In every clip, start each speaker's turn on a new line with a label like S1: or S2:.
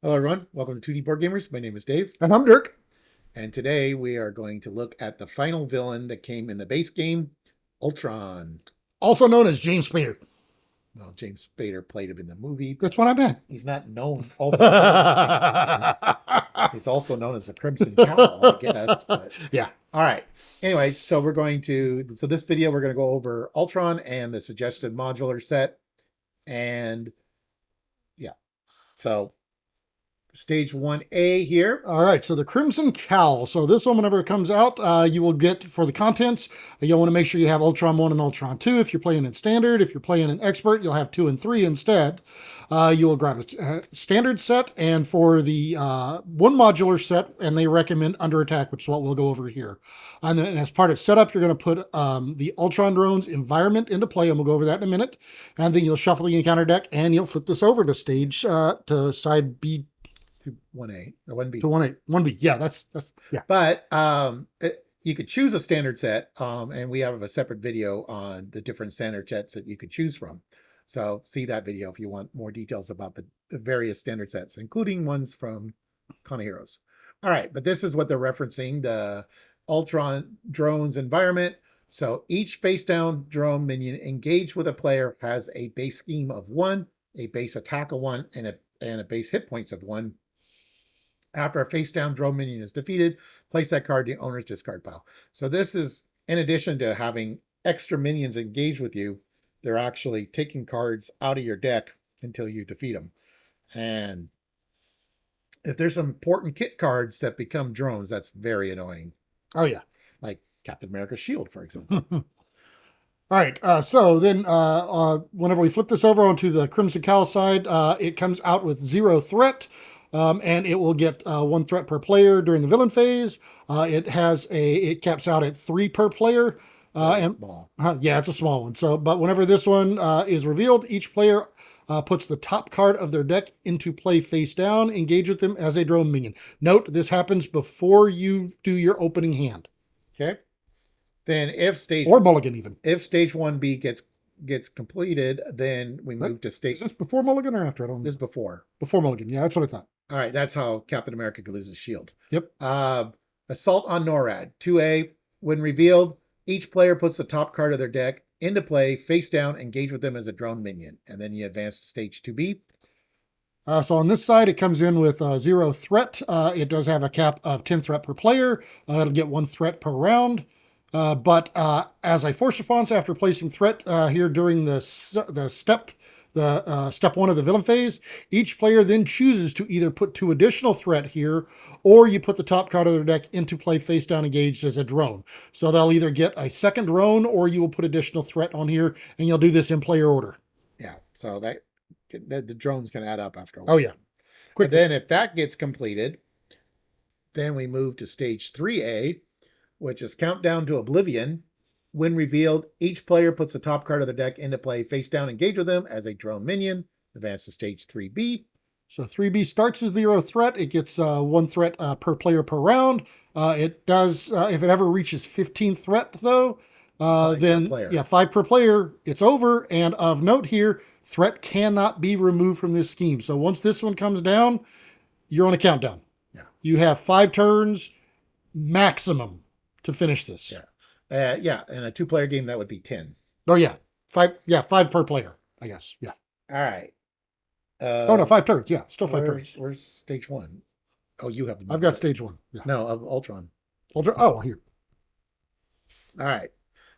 S1: Hello, everyone. Welcome to 2D Board Gamers. My name is Dave,
S2: And I'm Dirk.
S1: and today we are going to look at the final villain that came in the base game, Ultron.
S2: Also known as James Spader.
S1: Well, James Spader played him in the movie, but
S2: That's what I meant.
S1: he's not known ultimately as James Spader. He's also known as the Crimson Cowl, I guess. But
S2: Yeah.
S1: all right. Anyways, so this video we're going to go over Ultron and the suggested modular set, and yeah. So stage 1A here.
S2: All right. So the Crimson Cowl. So this one, whenever it comes out, you will get for the contents. You'll want to make sure you have Ultron 1 and Ultron 2. If you're playing in standard, if you're playing in expert, you'll have 2 and 3 instead. You will grab a standard set, and for the one modular set, and they recommend under attack, which is what we'll go over here. And then as part of setup, you're going to put the Ultron drone's environment into play, and we'll go over that in a minute. And then you'll shuffle the encounter deck, and you'll flip this over to stage to side B.
S1: To 1A or 1B.
S2: To 1A. 1B. Yeah, that's yeah.
S1: But you could choose a standard set, and we have a separate video on the different standard sets that you could choose from. So see that video if you want more details about the various standard sets, including ones from Con of Heroes. All right, but this is what they're referencing, the Ultron drone's environment. So each face-down drone minion engaged with a player has a base scheme of 1, a base attack of 1, and a base hit points of 1. After a face-down drone minion is defeated, place that card in the owner's discard pile. So this is, in addition to having extra minions engage with you, they're actually taking cards out of your deck until you defeat them. And if there's some important kit cards that become drones, that's very annoying.
S2: Oh, yeah.
S1: Like Captain America's shield, for example.
S2: All right, so then whenever we flip this over onto the Crimson Cowl side, it comes out with 0 threat. And it will get 1 threat per player during the villain phase. It caps out at 3 per player.
S1: Small.
S2: Yeah, it's a small one. So, but whenever this one is revealed, each player puts the top card of their deck into play face down. Engage with them as a drone minion. Note, this happens before you do your opening hand.
S1: Okay. Then if
S2: or mulligan even.
S1: If stage 1B gets completed, then we move to stage.
S2: Is this before mulligan or after? I don't know.
S1: This is before.
S2: Before mulligan. Yeah, that's what I thought.
S1: All right, that's how Captain America could lose his shield.
S2: Yep.
S1: Assault on NORAD. 2A. When revealed, each player puts the top card of their deck into play, face down, engage with them as a drone minion. And then you advance to stage 2B.
S2: So on this side, it comes in with 0 threat. It does have a cap of 10 threat per player. It'll get 1 threat per round. But as a force response after placing threat here during the step 1 of the villain phase, each player then chooses to either put 2 additional threat here, or you put the top card of their deck into play face down engaged as a drone. So they'll either get a second drone, or you will put additional threat on here, and you'll do this in player order.
S1: Yeah, so the drones can add up after a while.
S2: Oh yeah.
S1: Quick. Then if that gets completed, then we move to stage 3A, which is Countdown to Oblivion. When revealed, each player puts the top card of the deck into play, face down, engage with them as a drone minion. Advance to stage 3B.
S2: So 3B starts with 0 threat. It gets 1 threat per player per round. It does, if it ever reaches 15 threat, though, then 5 per player, it's over. And of note here, threat cannot be removed from this scheme. So once this one comes down, you're on a countdown.
S1: Yeah.
S2: You have 5 turns maximum to finish this.
S1: Yeah. In a 2-player game, that would be 10.
S2: Oh, yeah. 5 per player, I guess. Yeah.
S1: All right.
S2: Oh, no, 5 turns. Yeah, still 5 turns.
S1: Where's stage 1? Oh, you have.
S2: I've got stage 1. Yeah.
S1: No, of Ultron.
S2: Oh, here.
S1: All right.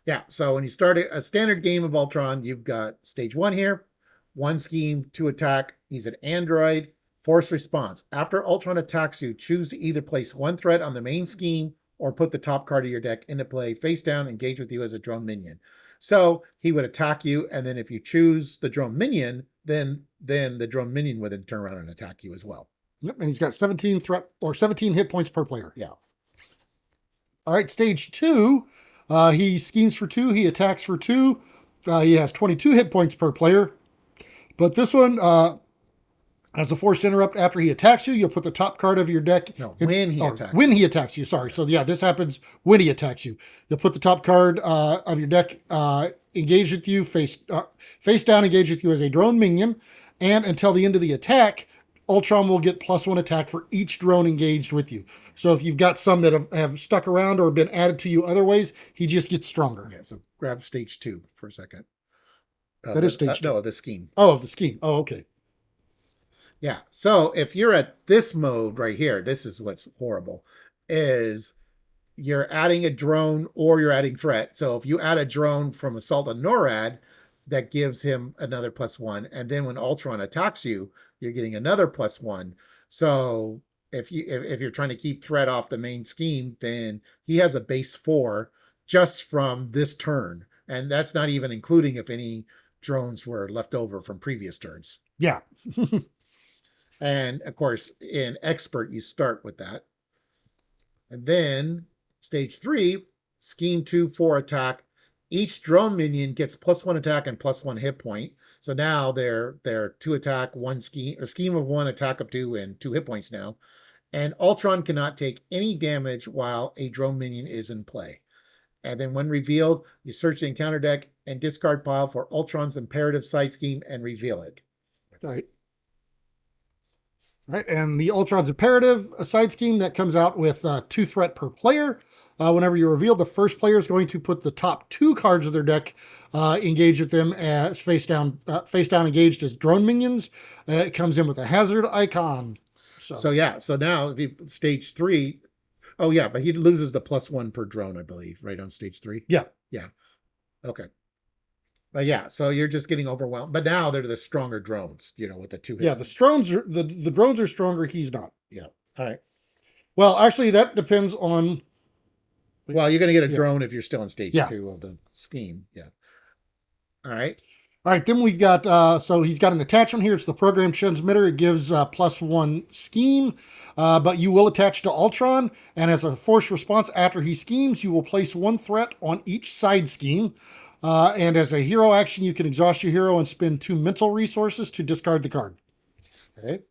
S1: Yeah, so when you start a standard game of Ultron, you've got stage 1 here. 1 scheme, 2 attack. He's an android. Force response. After Ultron attacks you, choose to either place 1 threat on the main scheme or put the top card of your deck into play, face down, engage with you as a drone minion. So he would attack you, and then if you choose the drone minion, then the drone minion would then turn around and attack you as well.
S2: Yep, and he's got 17 threat or 17 hit points per player.
S1: Yeah.
S2: All right, stage 2. He schemes for 2. He attacks for 2. He has 22 hit points per player. But this one, as a forced interrupt, after he attacks you, you'll put the top card of your deck.
S1: No, when he attacks.
S2: When he attacks you, sorry. So yeah, this happens when he attacks you. You'll put the top card of your deck, engage with you, face down, engage with you as a drone minion, and until the end of the attack, Ultron will get +1 attack for each drone engaged with you. So if you've got some that have stuck around or been added to you other ways, he just gets stronger.
S1: Yeah, so grab stage 2 for a second.
S2: That is stage 2.
S1: No, the scheme.
S2: Oh, of the scheme. Oh, okay.
S1: Yeah. So if you're at this mode right here, this is what's horrible, is you're adding a drone or you're adding threat. So if you add a drone from Assault on NORAD, that gives him another +1. And then when Ultron attacks you, you're getting another +1. So if you're trying to keep threat off the main scheme, then he has a base 4 just from this turn. And that's not even including if any drones were left over from previous turns.
S2: Yeah.
S1: And of course, in expert, you start with that. And then stage 3, scheme 2 4 attack. Each drone minion gets +1 attack and +1 hit point. So now they're 2 attack, 1 scheme, or scheme of 1, attack of 2, and 2 hit points now. And Ultron cannot take any damage while a drone minion is in play. And then when revealed, you search the encounter deck and discard pile for Ultron's imperative side scheme and reveal it.
S2: Right. Right, and the Ultron's Imperative, a side scheme that comes out with 2 threat per player. Whenever you reveal, the first player is going to put the top 2 cards of their deck engaged with them as face down engaged as drone minions. It comes in with a hazard icon.
S1: So yeah, so now if you stage 3, oh yeah, but he loses the +1 per drone, I believe, right on stage 3.
S2: Yeah.
S1: Yeah. Okay. But yeah, so you're just getting overwhelmed. But now they're the stronger drones, with the 2 hit.
S2: Yeah, the drones are stronger. He's not.
S1: Yeah. All right.
S2: Well, actually, that depends on.
S1: Well, you're going to get a drone if you're still in stage
S2: Yeah.
S1: 2 of the scheme. Yeah. All right.
S2: All right, then we've got, so he's got an attachment here. It's the program transmitter. It gives +1 scheme, but you will attach to Ultron. And as a force response after he schemes, you will place 1 threat on each side scheme. And as a hero action, you can exhaust your hero and spend 2 mental resources to discard the card.
S1: Okay.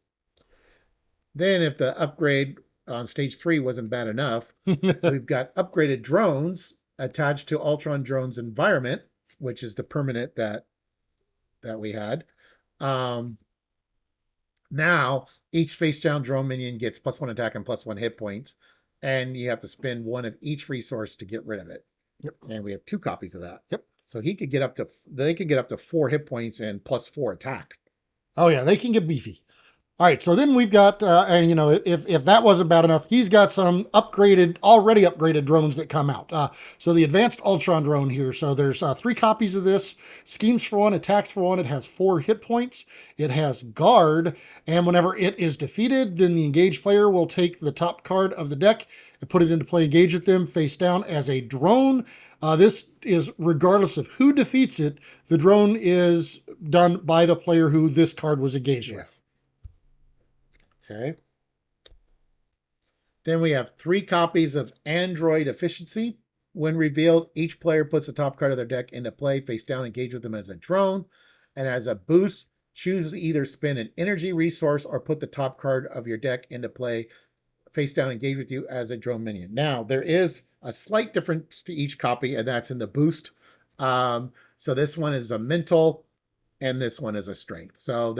S1: Then if the upgrade on stage 3 wasn't bad enough, we've got upgraded drones attached to Ultron drone's environment, which is the permanent that we had. Now each face down drone minion gets +1 attack and +1 hit points, and you have to spend 1 of each resource to get rid of it.
S2: Yep.
S1: And we have 2 copies of that.
S2: Yep.
S1: So they could get up to 4 hit points and +4 attack.
S2: Oh yeah, they can get beefy. All right, so then we've got, and if that wasn't bad enough, he's got some already upgraded drones that come out. So the advanced Ultron drone here. So there's 3 copies of this. Schemes for 1, attacks for 1. It has 4 hit points. It has guard, and whenever it is defeated, then the engaged player will take the top card of the deck and put it into play, engage with them face down as a drone. This is regardless of who defeats it. The drone is done by the player who this card was engaged with.
S1: Okay. Then we have 3 copies of Android Efficiency. When revealed, each player puts the top card of their deck into play, face down, engage with them as a drone. And as a boost, choose to either spend an energy resource or put the top card of your deck into play, face down, engage with you as a drone minion. Now, there is a slight difference to each copy, and that's in the boost. So this one is a mental, and this one is a strength. So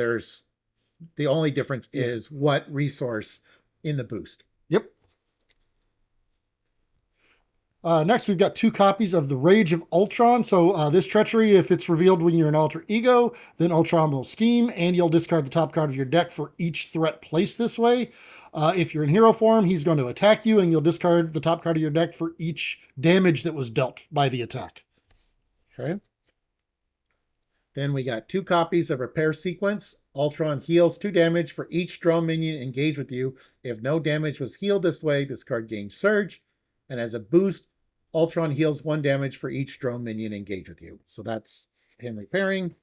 S1: the only difference is what resource in the boost.
S2: Yep. Next, we've got 2 copies of the Rage of Ultron. So this treachery, if it's revealed when you're an alter ego, then Ultron will scheme, and you'll discard the top card of your deck for each threat placed this way. If you're in hero form, he's going to attack you, and you'll discard the top card of your deck for each damage that was dealt by the attack.
S1: Okay. Then we got 2 copies of Repair Sequence. Ultron heals 2 damage for each drone minion engaged with you. If no damage was healed this way, this card gains Surge. And as a boost, Ultron heals 1 damage for each drone minion engaged with you. So that's him repairing.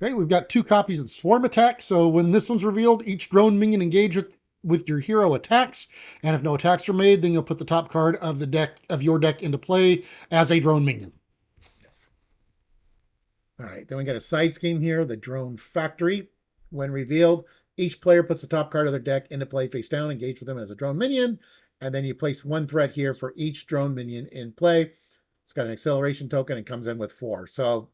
S2: Okay, we've got 2 copies of Swarm Attack. So when this one's revealed, each drone minion engaged with your hero attacks. And if no attacks are made, then you'll put the top card of your deck into play as a drone minion.
S1: All right, then we got a side scheme here, the Drone Factory. When revealed, each player puts the top card of their deck into play face down, engage with them as a drone minion, and then you place 1 threat here for each drone minion in play. It's got an acceleration token and comes in with 4. So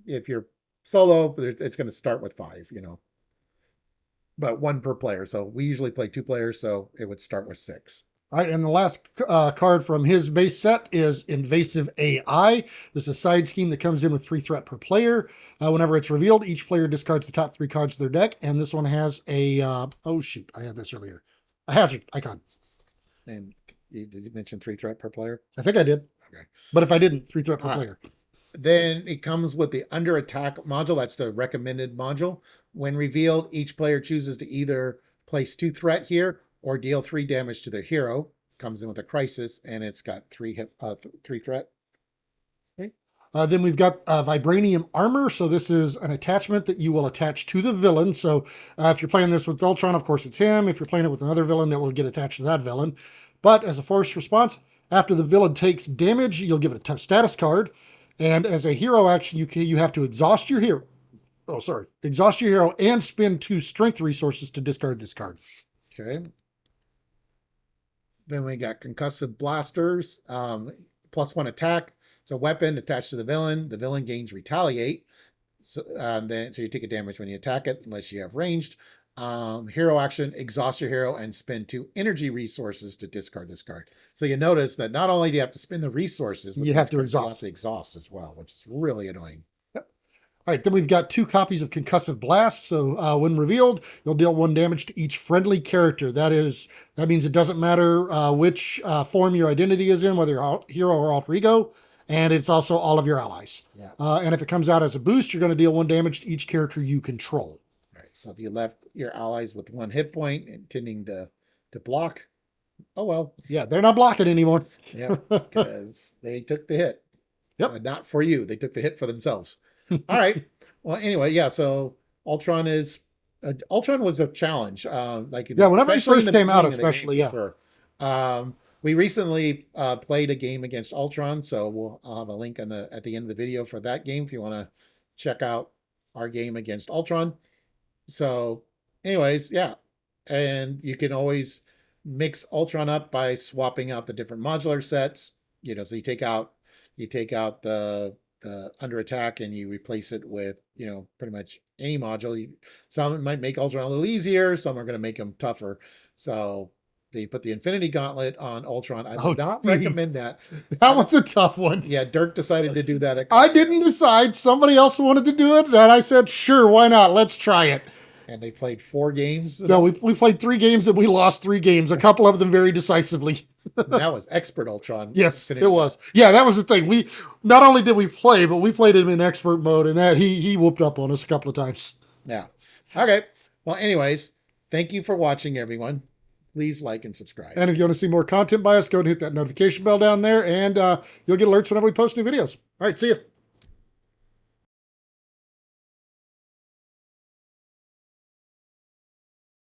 S1: if you're solo, it's going to start with 5, but one per player. So we usually play 2 players, so it would start with 6.
S2: All right, and the last card from his base set is Invasive AI. This is a side scheme that comes in with 3 threat per player. Whenever it's revealed, each player discards the top 3 cards of their deck, and this one has a, oh shoot, I had this earlier, a hazard icon.
S1: And did you mention 3 threat per player?
S2: I think I did.
S1: Okay.
S2: But if I didn't, 3 threat per player.
S1: Then it comes with the under attack module. That's the recommended module. When revealed, each player chooses to either place 2 threat here or deal 3 damage to their hero. Comes in with a crisis, and it's got 3 threat. Okay.
S2: Then we've got Vibranium Armor. So this is an attachment that you will attach to the villain. So if you're playing this with Ultron, of course it's him. If you're playing it with another villain, that will get attached to that villain. But as a forced response, after the villain takes damage, you'll give it a status card. And as a hero action, you have to exhaust your hero. Oh, sorry. Exhaust your hero and spend 2 strength resources to discard this card.
S1: Okay. Then we got concussive blasters, +1 attack. It's a weapon attached to the villain. The villain gains retaliate. So so you take a damage when you attack it, unless you have ranged. Hero action, exhaust your hero and spend 2 energy resources to discard this card. So you notice that not only do you have to spend the resources,
S2: you have to exhaust.
S1: You have to exhaust as well, which is really annoying.
S2: All right, then we've got 2 copies of Concussive Blast. So when revealed, you'll deal 1 damage to each friendly character. That means it doesn't matter which form your identity is in, whether you're hero or alter ego, and it's also all of your allies.
S1: Yeah.
S2: And if it comes out as a boost, you're going to deal 1 damage to each character you control.
S1: All right. So if you left your allies with 1 hit point, intending to block, oh well.
S2: Yeah, they're not blocking anymore.
S1: Yeah, because they took the hit.
S2: Yep.
S1: Not for you. They took the hit for themselves. All right. Well, anyway, yeah. So Ultron was a challenge.
S2: Whenever it first came out, especially, yeah.
S1: Sure. We recently played a game against Ultron, so I'll have a link at the end of the video for that game if you want to check out our game against Ultron. So, anyways, yeah, and you can always mix Ultron up by swapping out the different modular sets. So you take out the under attack and you replace it with pretty much any module. Some might make Ultron a little easier, some are going to make him tougher. So they put the Infinity Gauntlet on Ultron. I would not recommend that.
S2: That was a tough one.
S1: Yeah, Dirk decided to do that.
S2: I didn't decide. Somebody else wanted to do it, and I said, sure, why not? Let's try it.
S1: And they played 4 games.
S2: No, we played 3 games and we lost 3 games. A couple of them very decisively.
S1: That was expert Ultron.
S2: Yes, it was. Yeah, that was the thing. We not only did we play, but we played him in expert mode, and that he whooped up on us a couple of times.
S1: Yeah. Okay. Well, anyways, thank you for watching, everyone. Please like and subscribe.
S2: And if you want to see more content by us, go and hit that notification bell down there, and you'll get alerts whenever we post new videos. All right, see you.